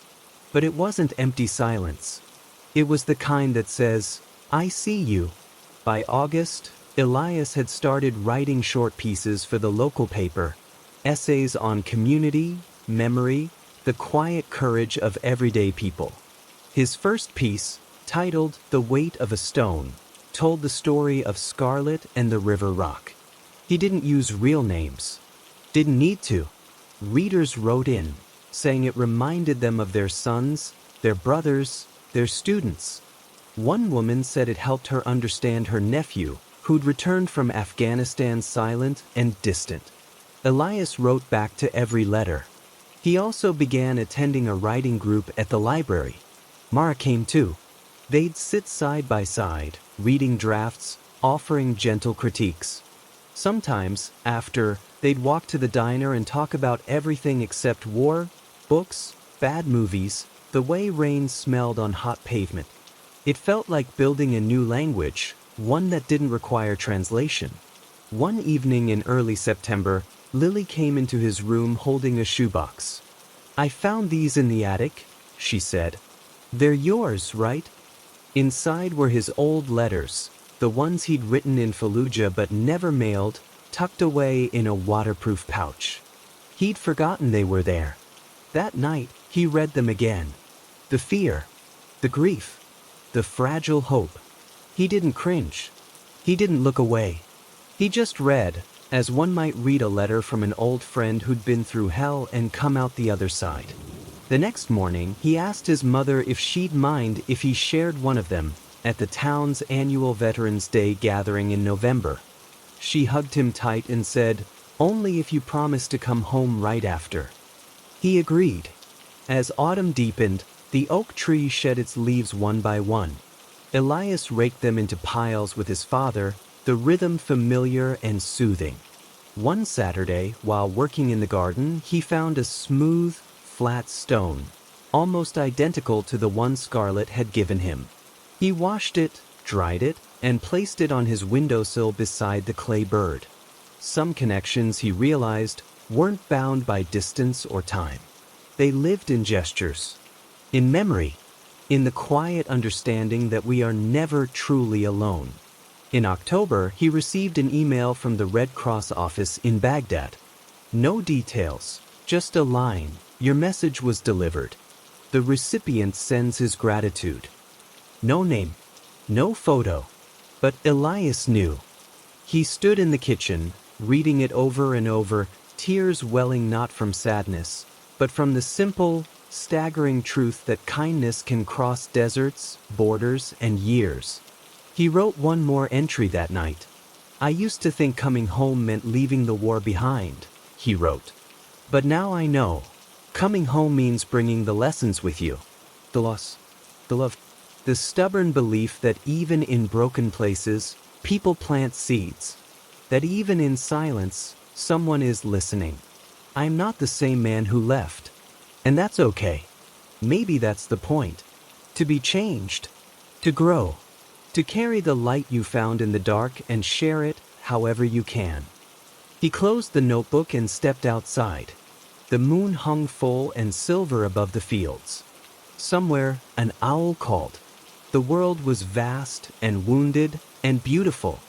But it wasn't empty silence. It was the kind that says, "I see you." By August, Elias had started writing short pieces for the local paper, essays on community, memory, the quiet courage of everyday people. His first piece, titled "The Weight of a Stone," told the story of Scarlett and the River Rock. He didn't use real names. Didn't need to. Readers wrote in, saying it reminded them of their sons, their brothers, their students. One woman said it helped her understand her nephew, who'd returned from Afghanistan silent and distant. Elias wrote back to every letter. He also began attending a writing group at the library. Mara came too. They'd sit side by side, reading drafts, offering gentle critiques. Sometimes, after, they'd walk to the diner and talk about everything except war, books, bad movies, the way rain smelled on hot pavement. It felt like building a new language, one that didn't require translation. One evening in early September, Lily came into his room holding a shoebox. "I found these in the attic," she said. "They're yours, right?" Inside were his old letters, the ones he'd written in Fallujah but never mailed, tucked away in a waterproof pouch. He'd forgotten they were there. That night, he read them again. The fear, the grief, the fragile hope. He didn't cringe. He didn't look away. He just read, as one might read a letter from an old friend who'd been through hell and come out the other side. The next morning, he asked his mother if she'd mind if he shared one of them at the town's annual Veterans Day gathering in November. She hugged him tight and said, "Only if you promise to come home right after." He agreed. As autumn deepened, the oak tree shed its leaves one by one. Elias raked them into piles with his father, the rhythm familiar and soothing. One Saturday, while working in the garden, he found a smooth, flat stone, almost identical to the one Scarlett had given him. He washed it, dried it, and placed it on his windowsill beside the clay bird. Some connections, he realized, weren't bound by distance or time. They lived in gestures, in memory, in the quiet understanding that we are never truly alone. In October, he received an email from the Red Cross office in Baghdad. No details, just a line. "Your message was delivered." The recipient sends his gratitude. No name, no photo, but Elias knew. He stood in the kitchen, reading it over and over, tears welling not from sadness, but from the simple, staggering truth that kindness can cross deserts, borders, and years. He wrote one more entry that night. "I used to think coming home meant leaving the war behind," he wrote. "But now I know. Coming home means bringing the lessons with you. The loss, the love, the stubborn belief that even in broken places, people plant seeds. That even in silence, someone is listening. I'm not the same man who left. And that's okay. Maybe that's the point. To be changed. To grow. To carry the light you found in the dark and share it however you can." He closed the notebook and stepped outside. The moon hung full and silver above the fields. Somewhere, an owl called. The world was vast and wounded and beautiful,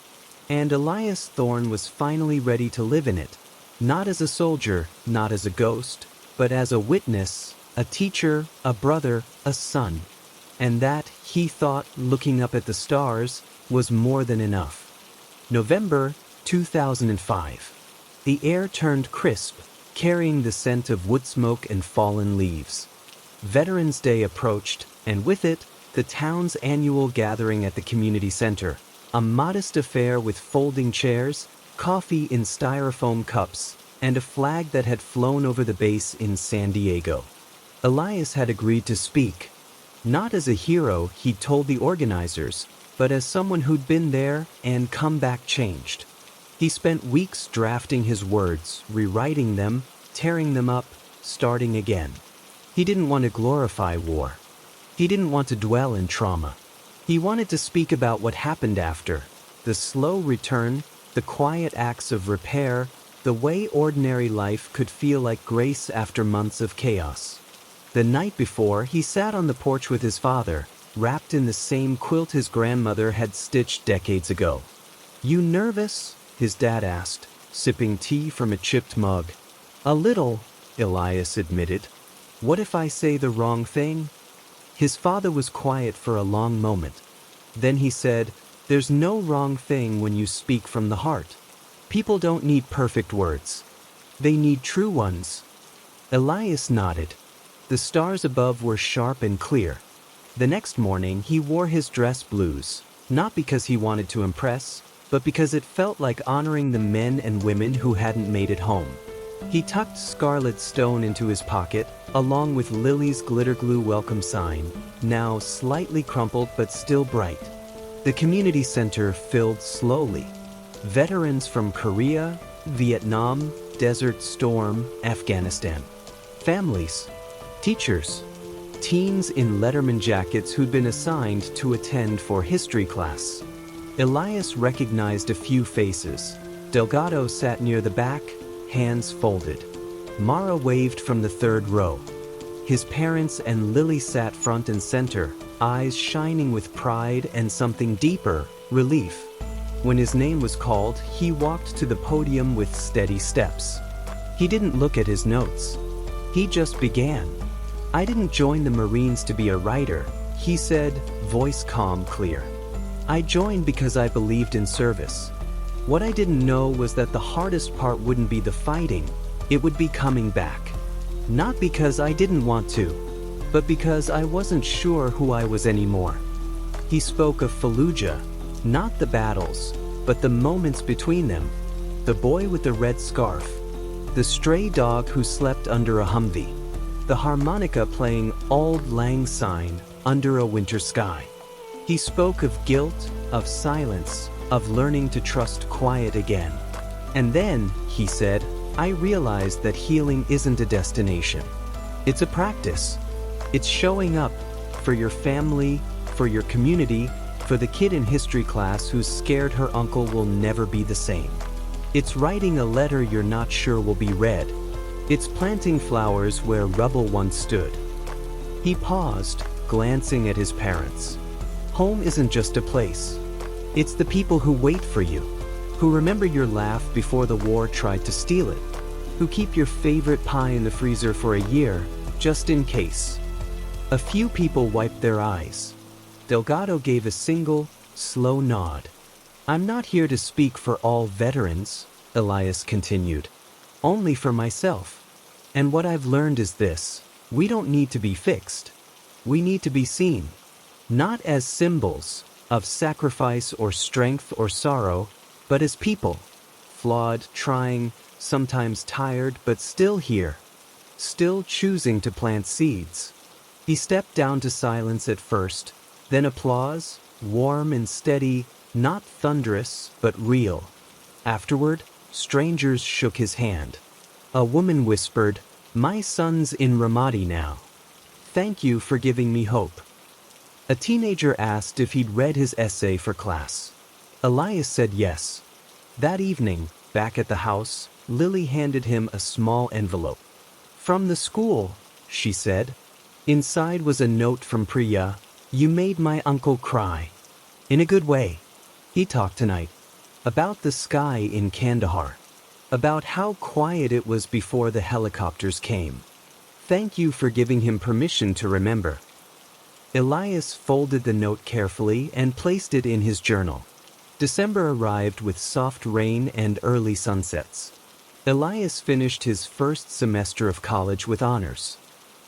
and Elias Thorne was finally ready to live in it, not as a soldier, not as a ghost, but as a witness, a teacher, a brother, a son. And that, he thought, looking up at the stars, was more than enough. November 2005. The air turned crisp, carrying the scent of wood smoke and fallen leaves. Veterans Day approached, and with it, the town's annual gathering at the community center, a modest affair with folding chairs, coffee in styrofoam cups, and a flag that had flown over the base in San Diego. Elias had agreed to speak. Not as a hero, he'd told the organizers, but as someone who'd been there and come back changed. He spent weeks drafting his words, rewriting them, tearing them up, starting again. He didn't want to glorify war. He didn't want to dwell in trauma. He wanted to speak about what happened after, the slow return, the quiet acts of repair, the way ordinary life could feel like grace after months of chaos. The night before, he sat on the porch with his father, wrapped in the same quilt his grandmother had stitched decades ago. "You nervous?" his dad asked, sipping tea from a chipped mug. "A little," Elias admitted. "What if I say the wrong thing?" His father was quiet for a long moment. Then he said, "There's no wrong thing when you speak from the heart. People don't need perfect words. They need true ones." Elias nodded. The stars above were sharp and clear. The next morning, he wore his dress blues, not because he wanted to impress, but because it felt like honoring the men and women who hadn't made it home. He tucked Scarlet Stone into his pocket, along with Lily's glitter glue welcome sign, now slightly crumpled but still bright. The community center filled slowly. Veterans from Korea, Vietnam, Desert Storm, Afghanistan. Families, teachers, teens in Letterman jackets who'd been assigned to attend for history class. Elias recognized a few faces. Delgado sat near the back, hands folded. Mara waved from the third row. His parents and Lily sat front and center, eyes shining with pride and something deeper, relief. When his name was called, he walked to the podium with steady steps. He didn't look at his notes. He just began. "I didn't join the Marines to be a writer," he said, voice calm, clear. "I joined because I believed in service. What I didn't know was that the hardest part wouldn't be the fighting, it would be coming back. Not because I didn't want to, but because I wasn't sure who I was anymore." He spoke of Fallujah, not the battles, but the moments between them. The boy with the red scarf, the stray dog who slept under a Humvee, the harmonica playing Auld Lang Syne under a winter sky. He spoke of guilt, of silence, of learning to trust quiet again. "And then," he said, "I realized that healing isn't a destination. It's a practice. It's showing up for your family, for your community, for the kid in history class who's scared her uncle will never be the same. It's writing a letter you're not sure will be read. It's planting flowers where rubble once stood." He paused, glancing at his parents. Home isn't just a place. It's the people who wait for you, who remember your laugh before the war tried to steal it, who keep your favorite pie in the freezer for a year, just in case. A few people wiped their eyes. Delgado gave a single, slow nod. "I'm not here to speak for all veterans," Elias continued. "Only for myself. And what I've learned is this: we don't need to be fixed. We need to be seen. Not as symbols of sacrifice or strength or sorrow, but as people. Flawed, trying, sometimes tired, but still here. Still choosing to plant seeds." He stepped down to silence at first, then applause, warm and steady, not thunderous, but real. Afterward, strangers shook his hand. A woman whispered, "My son's in Ramadi now. Thank you for giving me hope." A teenager asked if he'd read his essay for class. Elias said yes. That evening, back at the house, Lily handed him a small envelope. "From the school," she said. Inside was a note from Priya. "You made my uncle cry. In a good way. He talked tonight. About the sky in Kandahar. About how quiet it was before the helicopters came. Thank you for giving him permission to remember." Elias folded the note carefully and placed it in his journal. December arrived with soft rain and early sunsets. Elias finished his first semester of college with honors.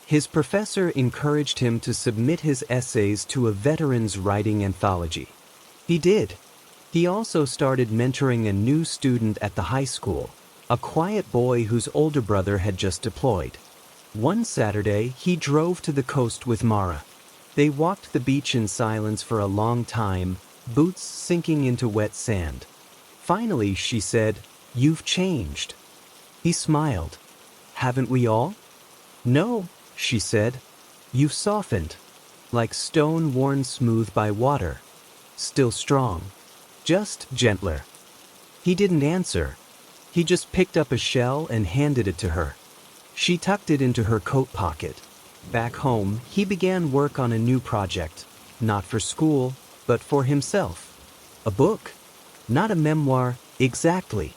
His professor encouraged him to submit his essays to a veterans writing anthology. He did. He also started mentoring a new student at the high school, a quiet boy whose older brother had just deployed. One Saturday, he drove to the coast with Mara. They walked the beach in silence for a long time, boots sinking into wet sand. Finally, she said, "You've changed." He smiled. "Haven't we all?" "No," she said. "You've softened. Like stone worn smooth by water. Still strong. Just gentler." He didn't answer. He just picked up a shell and handed it to her. She tucked it into her coat pocket. Back home, he began work on a new project. Not for school, but for himself. A book. Not a memoir, exactly.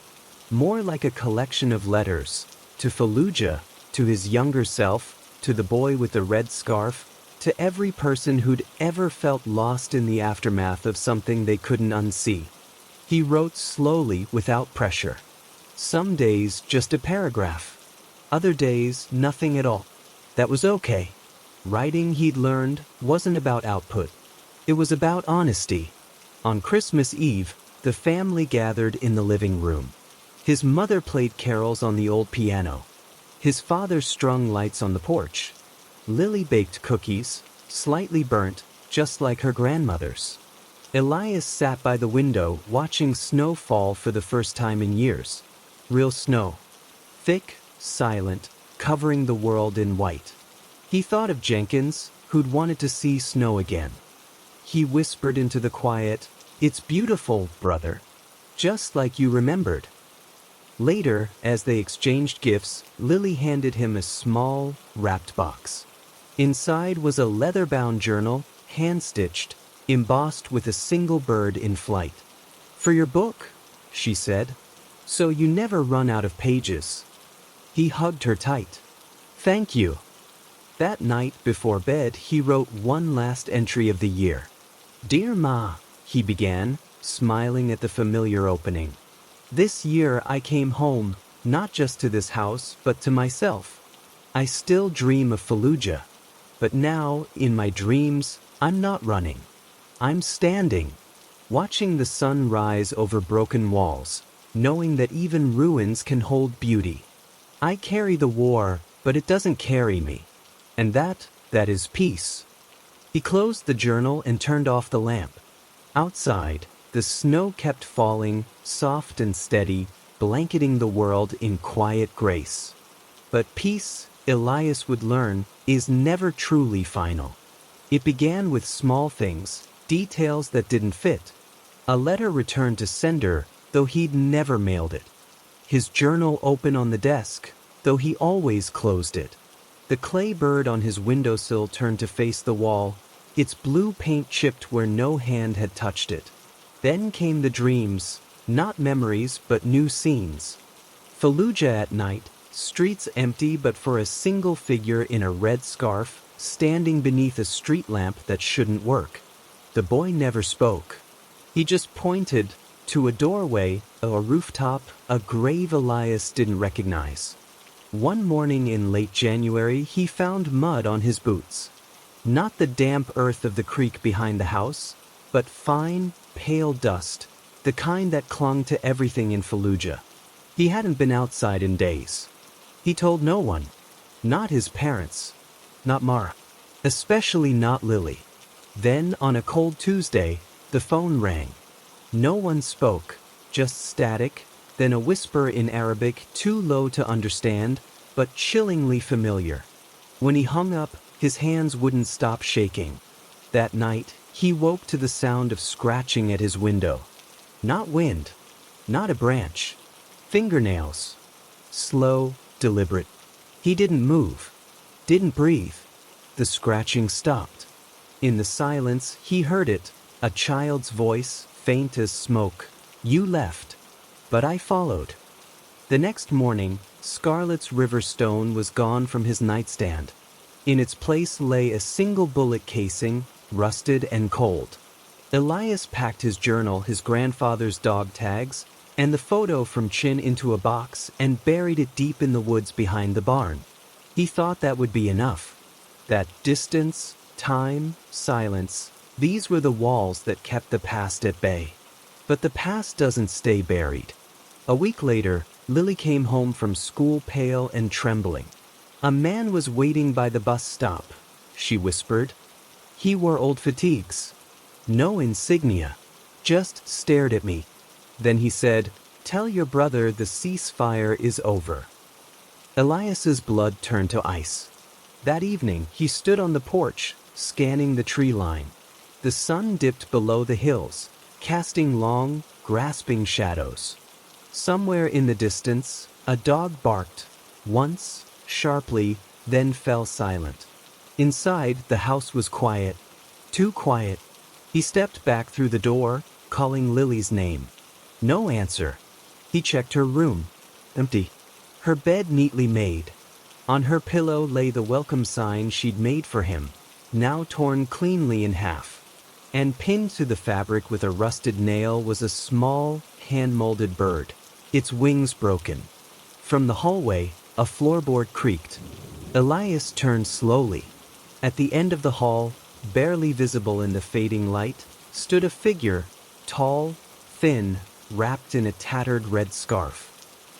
More like a collection of letters. To Fallujah, to his younger self, to the boy with the red scarf, to every person who'd ever felt lost in the aftermath of something they couldn't unsee. He wrote slowly without pressure. Some days just a paragraph. Other days nothing at all. That was okay. Writing, he'd learned, wasn't about output. It was about honesty. On Christmas Eve, the family gathered in the living room. His mother played carols on the old piano. His father strung lights on the porch. Lily baked cookies, slightly burnt, just like her grandmother's. Elias sat by the window watching snow fall for the first time in years. Real snow. Thick, silent, covering the world in white. He thought of Jenkins, who'd wanted to see snow again. He whispered into the quiet, "It's beautiful, brother. Just like you remembered." Later, as they exchanged gifts, Lily handed him a small, wrapped box. Inside was a leather-bound journal, hand-stitched, embossed with a single bird in flight. "For your book," she said, "so you never run out of pages." He hugged her tight. "Thank you." That night before bed, he wrote one last entry of the year. "Dear Ma," he began, smiling at the familiar opening. "This year I came home, not just to this house, but to myself. I still dream of Fallujah. But now, in my dreams, I'm not running. I'm standing, watching the sun rise over broken walls, knowing that even ruins can hold beauty. I carry the war, but it doesn't carry me. And that is peace." He closed the journal and turned off the lamp. Outside, the snow kept falling, soft and steady, blanketing the world in quiet grace. But peace, Elias would learn, is never truly final. It began with small things, details that didn't fit. A letter returned to sender, though he'd never mailed it. His journal open on the desk, though he always closed it. The clay bird on his windowsill turned to face the wall, its blue paint chipped where no hand had touched it. Then came the dreams, not memories but new scenes. Fallujah at night, streets empty but for a single figure in a red scarf, standing beneath a street lamp that shouldn't work. The boy never spoke. He just pointed to a doorway, a rooftop, a grave Elias didn't recognize. One morning in late January, he found mud on his boots. Not the damp earth of the creek behind the house, but fine, pale dust, the kind that clung to everything in Fallujah. He hadn't been outside in days. He told no one. Not his parents. Not Mara. Especially not Lily. Then, on a cold Tuesday, the phone rang. No one spoke, just static, then a whisper in Arabic too low to understand, but chillingly familiar. When he hung up, his hands wouldn't stop shaking. That night, he woke to the sound of scratching at his window. Not wind, not a branch. Fingernails. Slow, deliberate. He didn't move, didn't breathe. The scratching stopped. In the silence, he heard it, a child's voice, faint as smoke. "You left, but I followed." The next morning, Scarlett's river stone was gone from his nightstand. In its place lay a single bullet casing, rusted and cold. Elias packed his journal, his grandfather's dog tags, and the photo from Chin into a box and buried it deep in the woods behind the barn. He thought that would be enough. That distance, time, silence, these were the walls that kept the past at bay. But the past doesn't stay buried. A week later, Lily came home from school pale and trembling. "A man was waiting by the bus stop," she whispered. "He wore old fatigues. No insignia. Just stared at me. Then he said, 'Tell your brother the ceasefire is over.'" Elias's blood turned to ice. That evening, he stood on the porch, scanning the tree line. The sun dipped below the hills, casting long, grasping shadows. Somewhere in the distance, a dog barked, once, sharply, then fell silent. Inside, the house was quiet. Too quiet. He stepped back through the door, calling Lily's name. No answer. He checked her room. Empty. Her bed neatly made. On her pillow lay the welcome sign she'd made for him, now torn cleanly in half. And pinned to the fabric with a rusted nail was a small, hand-molded bird, its wings broken. From the hallway, a floorboard creaked. Elias turned slowly. At the end of the hall, barely visible in the fading light, stood a figure, tall, thin, wrapped in a tattered red scarf.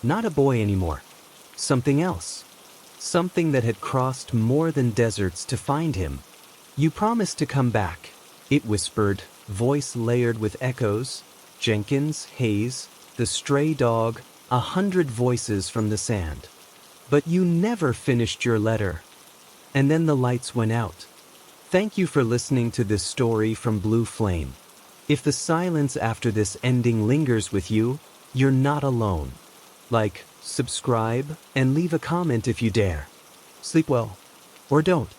Not a boy anymore. Something else. Something that had crossed more than deserts to find him. You promised to come back, it whispered, voice layered with echoes. Jenkins, Hayes, the stray dog, 100 voices from the sand. But you never finished your letter. And then the lights went out. Thank you for listening to this story from Blue Flame. If the silence after this ending lingers with you, you're not alone. Like, subscribe, and leave a comment if you dare. Sleep well. Or don't.